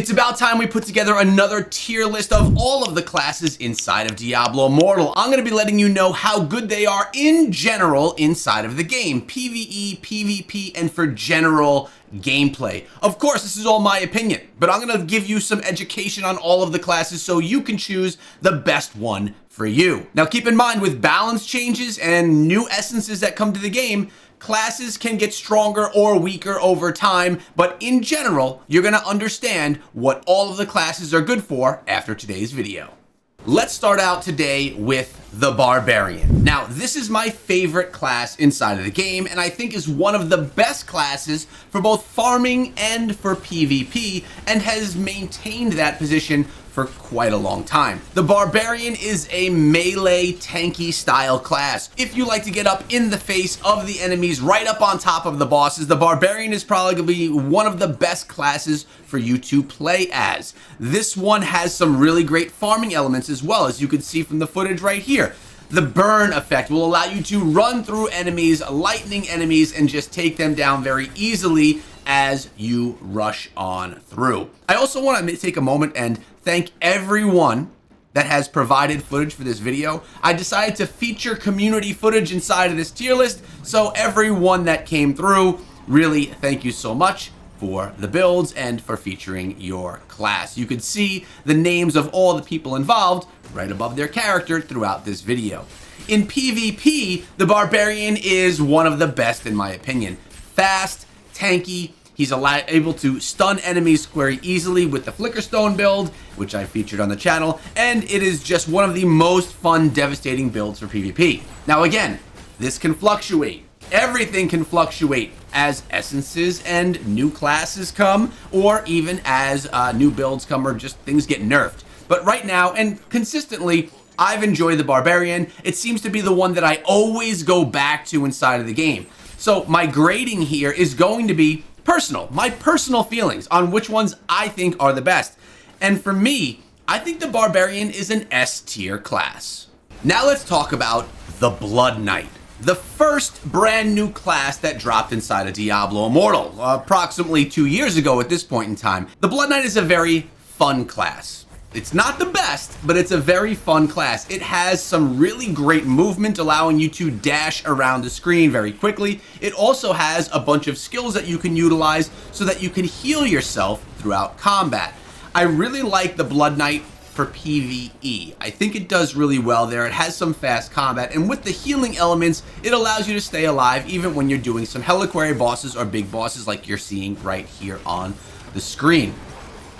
It's about time we put together another tier list of all of the classes inside of Diablo Immortal. I'm going to be letting you know how good they are in general inside of the game. PvE, PvP, and for general gameplay. Of course, this is all my opinion, but I'm going to give you some education on all of the classes so you can choose the best one for you. Now keep in mind, with balance changes and new essences that come to the game, classes can get stronger or weaker over time, but in general, you're going to understand what all of the classes are good for after today's video. Let's start out today with the Barbarian. Now, this is my favorite class inside of the game, and I think is one of the best classes for both farming and for PvP, and has maintained that position for quite a long time. The Barbarian is a melee tanky style class. If you like to get up in the face of the enemies, right up on top of the bosses, the Barbarian is probably going to be one of the best classes for you to play as. This one has some really great farming elements as well, as you can see from the footage right here. The burn effect will allow you to run through enemies, lightning enemies, and just take them down very easily as you rush on through. I also want to take a moment and thank everyone that has provided footage for this video. I decided to feature community footage inside of this tier list, so everyone that came through, really thank you so much for the builds and for featuring your class. You can see the names of all the people involved right above their character throughout this video. In PvP, the Barbarian is one of the best in my opinion. Fast, tanky, he's able to stun enemies very easily with the Flickerstone build, which I featured on the channel, and it is just one of the most fun, devastating builds for PvP. Now again, this can fluctuate. Everything can fluctuate as essences and new classes come, or even as new builds come, or just things get nerfed. But right now, and consistently, I've enjoyed the Barbarian. It seems to be the one that I always go back to inside of the game. So my grading here is going to be personal, my personal feelings on which ones I think are the best. And for me, I think the Barbarian is an S tier class. Now let's talk about the Blood Knight, the first brand new class that dropped inside of Diablo Immortal, approximately 2 years ago at this point in time. The Blood Knight is a very fun class. It's not the best, but it's a very fun class. It has some really great movement, allowing you to dash around the screen very quickly. It also has a bunch of skills that you can utilize so that you can heal yourself throughout combat. I really like the Blood Knight for PvE. I think it does really well there. It has some fast combat, and with the healing elements, it allows you to stay alive even when you're doing some Heliquary bosses or big bosses like you're seeing right here on the screen.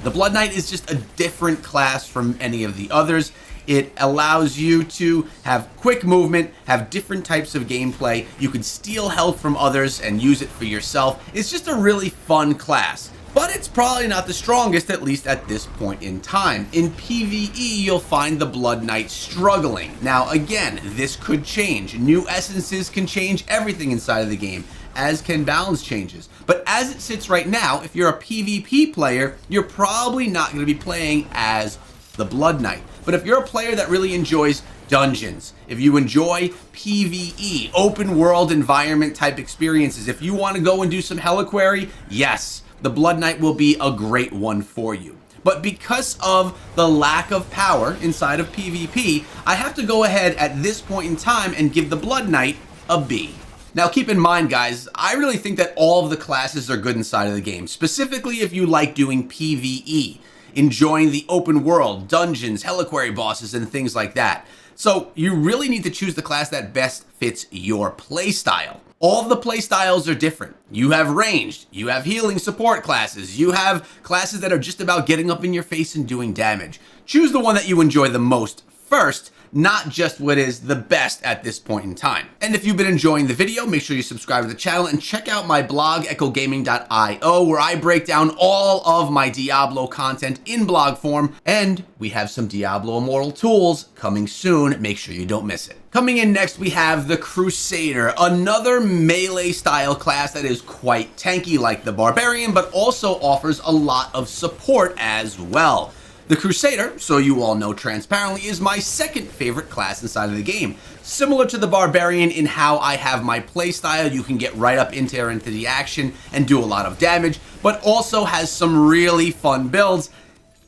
The Blood Knight is just a different class from any of the others. It allows you to have quick movement, have different types of gameplay. You can steal health from others and use it for yourself. It's just a really fun class. But it's probably not the strongest, at least at this point in time. In PvE, you'll find the Blood Knight struggling. Now again, this could change. New essences can change everything inside of the game, as can balance changes. But as it sits right now, if you're a PvP player, you're probably not going to be playing as the Blood Knight. But if you're a player that really enjoys dungeons, if you enjoy PvE, open world environment type experiences, if you want to go and do some Heliquary, yes, the Blood Knight will be a great one for you. But because of the lack of power inside of PvP, I have to go ahead at this point in time and give the Blood Knight a B. Now keep in mind, guys, I really think that all of the classes are good inside of the game, specifically if you like doing PvE, enjoying the open world, dungeons, Heliquary bosses, and things like that. So you really need to choose the class that best fits your playstyle. All of the playstyles are different. You have ranged, you have healing support classes, you have classes that are just about getting up in your face and doing damage. Choose the one that you enjoy the most first, not just what is the best at this point in time. And if you've been enjoying the video, make sure you subscribe to the channel and check out my blog, echogaming.io, where I break down all of my Diablo content in blog form, and we have some Diablo Immortal tools coming soon. Make sure you don't miss it. Coming in next, we have the Crusader, another melee style class that is quite tanky like the Barbarian, but also offers a lot of support as well. The Crusader, so you all know transparently, is my second favorite class inside of the game. Similar to the Barbarian in how I have my playstyle, you can get right up into the action and do a lot of damage, but also has some really fun builds.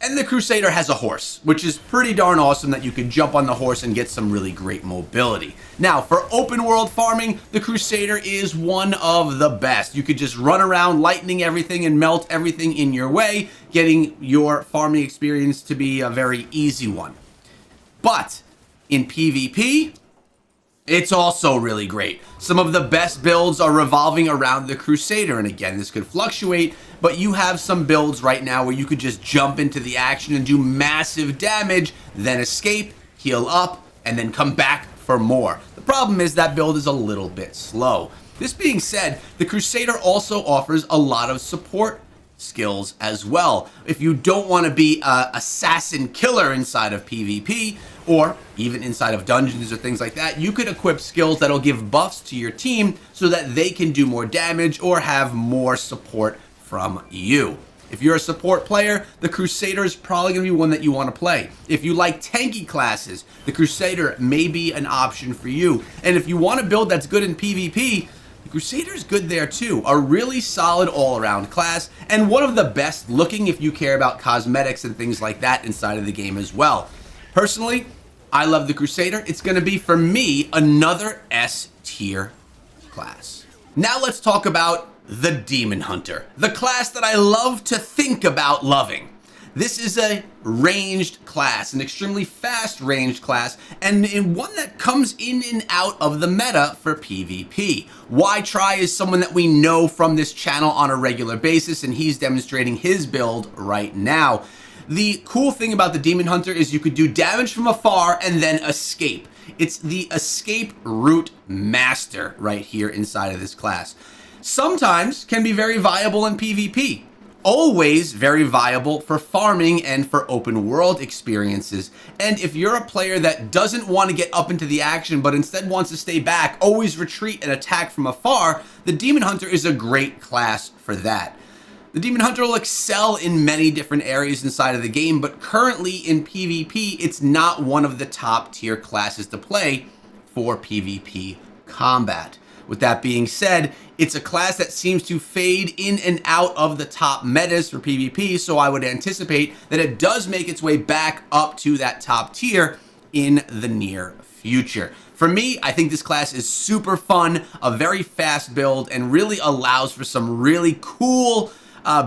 And the Crusader has a horse, which is pretty darn awesome that you can jump on the horse and get some really great mobility. Now, for open world farming, the Crusader is one of the best. You could just run around lightning everything and melt everything in your way, getting your farming experience to be a very easy one. But in PvP, it's also really great. Some of the best builds are revolving around the Crusader, and again, this could fluctuate, but you have some builds right now where you could just jump into the action and do massive damage, then escape, heal up, and then come back for more. The problem is that build is a little bit slow. This being said, the Crusader also offers a lot of support skills as well. If you don't want to be an assassin killer inside of PvP, or even inside of dungeons or things like that, you could equip skills that'll give buffs to your team so that they can do more damage or have more support from you. If you're a support player, the Crusader is probably going to be one that you want to play. If you like tanky classes, the Crusader may be an option for you. And if you want a build that's good in PvP, the Crusader's good there too. A really solid all-around class, and one of the best looking if you care about cosmetics and things like that inside of the game as well. Personally, I love the Crusader. It's going to be, for me, another S tier class. Now let's talk about the Demon Hunter, the class that I love to think about loving. This is a ranged class, an extremely fast ranged class, and one that comes in and out of the meta for PvP. Try is someone that we know from this channel on a regular basis, and he's demonstrating his build right now. The cool thing about the Demon Hunter is you could do damage from afar and then escape. It's the escape route master right here inside of this class. Sometimes can be very viable in PvP. Always very viable for farming and for open world experiences. And if you're a player that doesn't want to get up into the action but instead wants to stay back, always retreat and attack from afar, the Demon Hunter is a great class for that. The Demon Hunter will excel in many different areas inside of the game, but currently in PvP, it's not one of the top tier classes to play for PvP combat. With that being said, it's a class that seems to fade in and out of the top metas for PvP, so I would anticipate that it does make its way back up to that top tier in the near future. For me, I think this class is super fun, a very fast build, and really allows for some really cool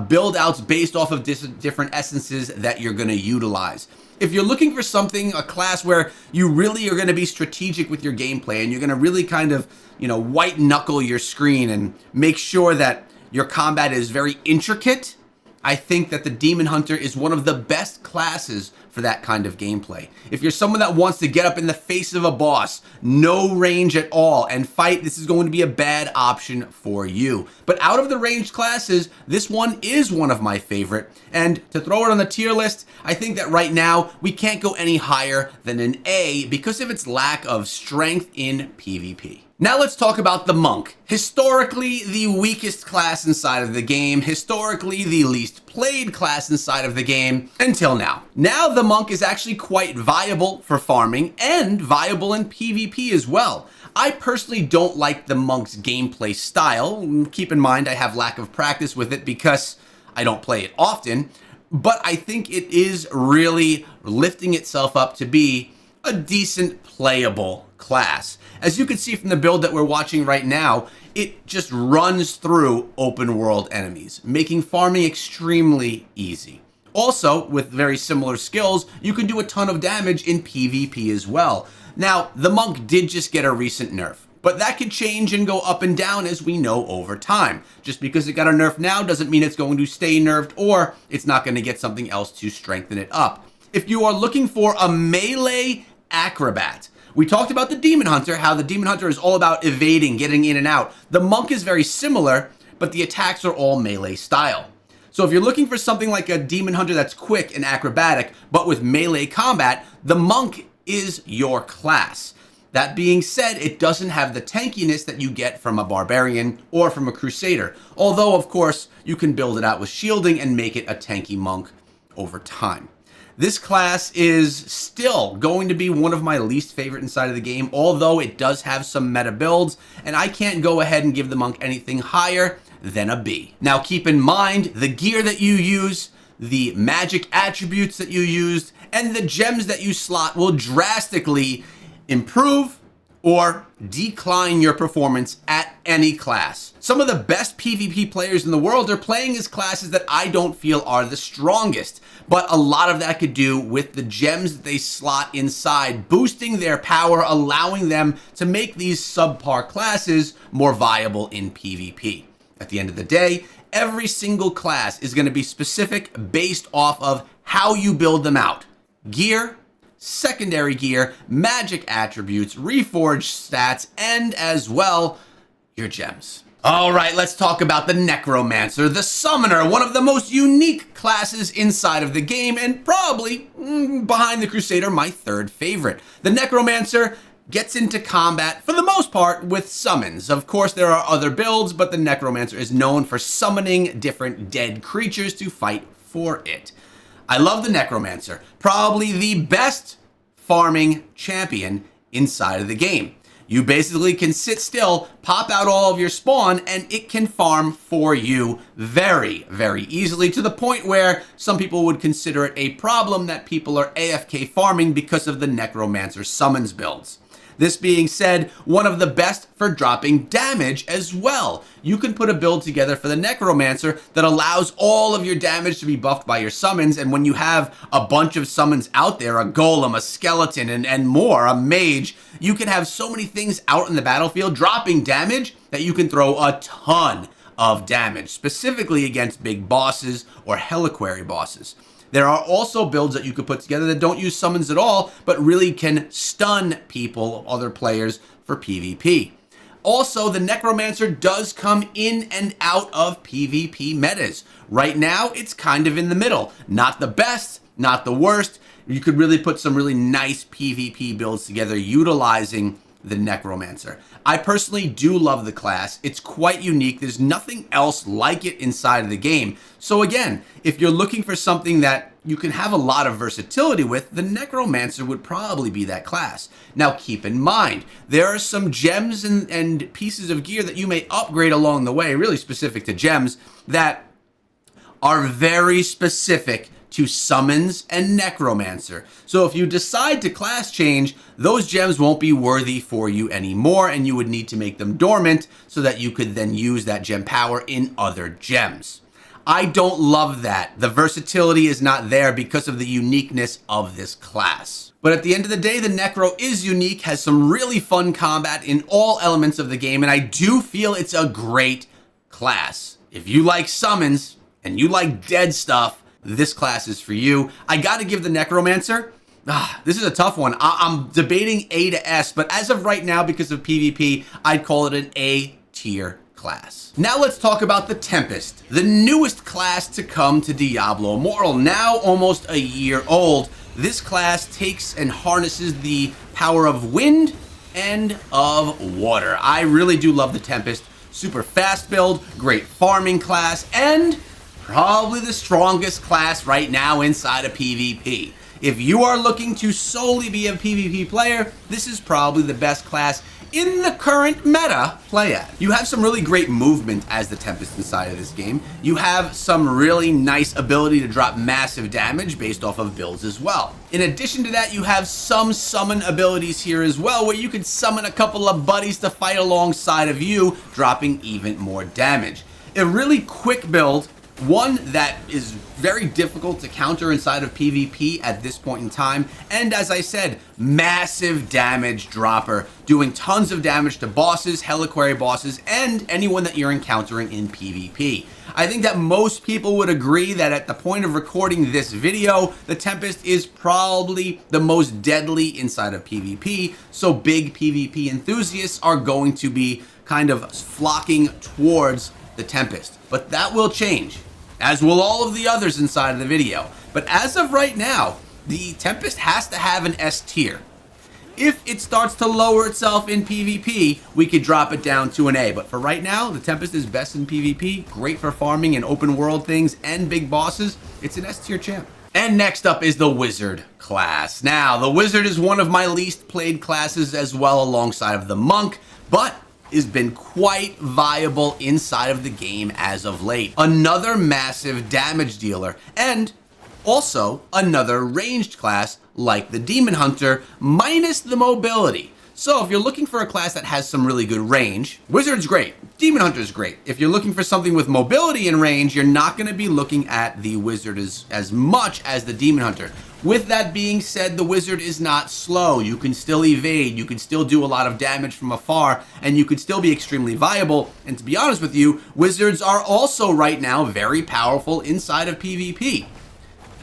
build outs based off of different essences that you're going to utilize. If you're looking for something, a class where you really are going to be strategic with your gameplay and you're going to really kind of, white knuckle your screen and make sure that your combat is very intricate, I think that the Demon Hunter is one of the best classes for that kind of gameplay. If you're someone that wants to get up in the face of a boss, no range at all, and fight, this is going to be a bad option for you. But out of the ranged classes, this one is one of my favorite. And to throw it on the tier list, I think that right now we can't go any higher than an A because of its lack of strength in PvP. Now let's talk about the Monk. Historically, the weakest class inside of the game. Historically, the least played class inside of the game until now. Now the Monk is actually quite viable for farming and viable in PvP as well. I personally don't like the Monk's gameplay style. Keep in mind I have lack of practice with it because I don't play it often, but I think it is really lifting itself up to be a decent playable class. As you can see from the build that we're watching right now, it just runs through open world enemies, making farming extremely easy. Also, with very similar skills, you can do a ton of damage in PvP as well. Now, the Monk did just get a recent nerf, but that could change and go up and down as we know over time. Just because it got a nerf now doesn't mean it's going to stay nerfed or it's not going to get something else to strengthen it up. If you are looking for a melee acrobat, we talked about the Demon Hunter, how the Demon Hunter is all about evading, getting in and out. The Monk is very similar, but the attacks are all melee style. So if you're looking for something like a Demon Hunter that's quick and acrobatic, but with melee combat, the Monk is your class. That being said, it doesn't have the tankiness that you get from a Barbarian or from a Crusader. Although, of course, you can build it out with shielding and make it a tanky Monk over time. This class is still going to be one of my least favorite inside of the game, although it does have some meta builds, and I can't go ahead and give the monk anything higher than a B. Now keep in mind, the gear that you use, the magic attributes that you used, and the gems that you slot will drastically improve or decline your performance at any class. Some of the best PvP players in the world are playing as classes that I don't feel are the strongest, but a lot of that could do with the gems that they slot inside, boosting their power, allowing them to make these subpar classes more viable in PvP. At the end of the day, every single class is going to be specific based off of how you build them out. Gear, secondary gear, magic attributes, reforged stats, and as well, your gems. All right, let's talk about the Necromancer, the Summoner, one of the most unique classes inside of the game, and probably, behind the Crusader, my third favorite. The Necromancer gets into combat, for the most part, with summons. Of course, there are other builds, but the Necromancer is known for summoning different dead creatures to fight for it. I love the Necromancer, probably the best farming champion inside of the game. You basically can sit still, pop out all of your spawn, and it can farm for you very, very easily, to the point where some people would consider it a problem that people are AFK farming because of the Necromancer summons builds. This being said, one of the best for dropping damage as well. You can put a build together for the Necromancer that allows all of your damage to be buffed by your summons, and when you have a bunch of summons out there, a golem, a skeleton, and more, a mage, you can have so many things out in the battlefield dropping damage that you can throw a ton of damage, specifically against big bosses or Heliquary bosses. There are also builds that you could put together that don't use summons at all, but really can stun people, other players, for PvP. Also, the Necromancer does come in and out of PvP metas. Right now, it's kind of in the middle. Not the best, not the worst. You could really put some really nice PvP builds together utilizing the Necromancer. I personally do love the class. It's quite unique. There's nothing else like it inside of the game. So again, if you're looking for something that you can have a lot of versatility with, the Necromancer would probably be that class. Now keep in mind, there are some gems and pieces of gear that you may upgrade along the way, really specific to gems, that are very specific to summons and Necromancer. So if you decide to class change, those gems won't be worthy for you anymore, and you would need to make them dormant so that you could then use that gem power in other gems. I don't love that. The versatility is not there because of the uniqueness of this class. But at the end of the day, the Necro is unique, has some really fun combat in all elements of the game, and I do feel it's a great class. If you like summons and you like dead stuff, this class is for you. I gotta give the Necromancer, this is a tough one. I'm debating A to S, but as of right now, because of PvP, I'd call it an A tier class. Now let's talk about the Tempest, the newest class to come to Diablo Immortal, now almost a year old. This class takes and harnesses the power of wind and of water. I really do love the Tempest. Super fast build, great farming class, and probably the strongest class right now inside of PvP. If you are looking to solely be a PvP player, this is probably the best class in the current meta play at. You have some really great movement as the Tempest inside of this game. You have some really nice ability to drop massive damage based off of builds as well. In addition to that, you have some summon abilities here as well, where you can summon a couple of buddies to fight alongside of you, dropping even more damage. A really quick build, one that is very difficult to counter inside of PvP at this point in time, and as I said, massive damage dropper, doing tons of damage to bosses, Heliquary bosses, and anyone that you're encountering in PvP. I think that most people would agree that at the point of recording this video, the Tempest is probably the most deadly inside of PvP, so big PvP enthusiasts are going to be kind of flocking towards the Tempest. But that will change, as will all of the others inside of the video. But as of right now, the Tempest has to have an S tier. If it starts to lower itself in PvP, we could drop it down to an A. But for right now, the Tempest is best in PvP, great for farming and open world things and big bosses. It's an S tier champ. And next up is the Wizard class. Now, the Wizard is one of my least played classes as well alongside of the Monk, but has been quite viable inside of the game as of late. Another massive damage dealer, and also another ranged class like the Demon Hunter, minus the mobility. So if you're looking for a class that has some really good range, Wizard's great, Demon Hunter's great. If you're looking for something with mobility and range, you're not going to be looking at the Wizard as much as the Demon Hunter. With that being said, the Wizard is not slow. You can still evade, you can still do a lot of damage from afar, and you could still be extremely viable. And to be honest with you, Wizards are also right now very powerful inside of PvP.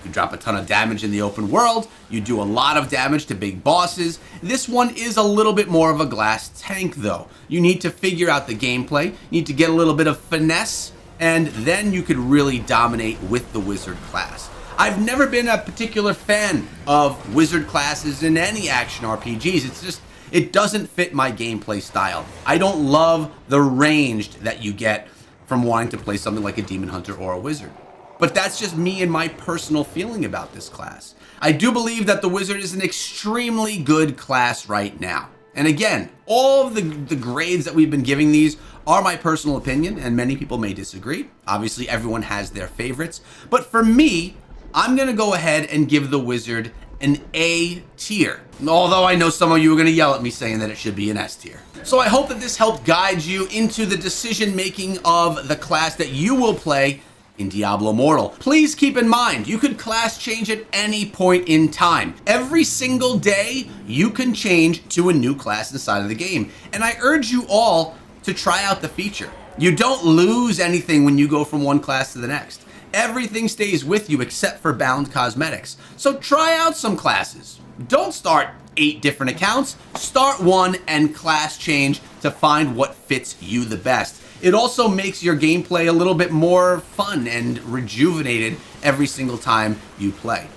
You drop a ton of damage in the open world, you do a lot of damage to big bosses. This one is a little bit more of a glass tank though. You need to figure out the gameplay, you need to get a little bit of finesse, and then you could really dominate with the Wizard class. I've never been a particular fan of Wizard classes in any action RPGs. It doesn't fit my gameplay style. I don't love the ranged that you get from wanting to play something like a Demon Hunter or a Wizard. But that's just me and my personal feeling about this class. I do believe that the Wizard is an extremely good class right now. And again, all of the grades that we've been giving these are my personal opinion, and many people may disagree. Obviously, everyone has their favorites. But for me, I'm going to go ahead and give the Wizard an A tier. Although I know some of you are going to yell at me saying that it should be an S tier. So I hope that this helped guide you into the decision making of the class that you will play in Diablo Immortal. Please keep in mind, you could class change at any point in time. Every single day, you can change to a new class inside of the game. And I urge you all to try out the feature. You don't lose anything when you go from one class to the next. Everything stays with you except for bound cosmetics. So try out some classes. Don't start 8 different accounts. Start one and class change to find what fits you the best. It also makes your gameplay a little bit more fun and rejuvenated every single time you play.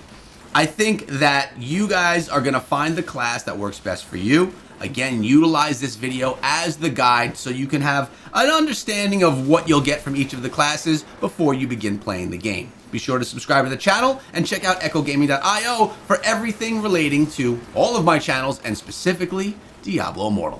I think that you guys are going to find the class that works best for you. Again, utilize this video as the guide so you can have an understanding of what you'll get from each of the classes before you begin playing the game. Be sure to subscribe to the channel and check out echogaming.io for everything relating to all of my channels and specifically Diablo Immortal.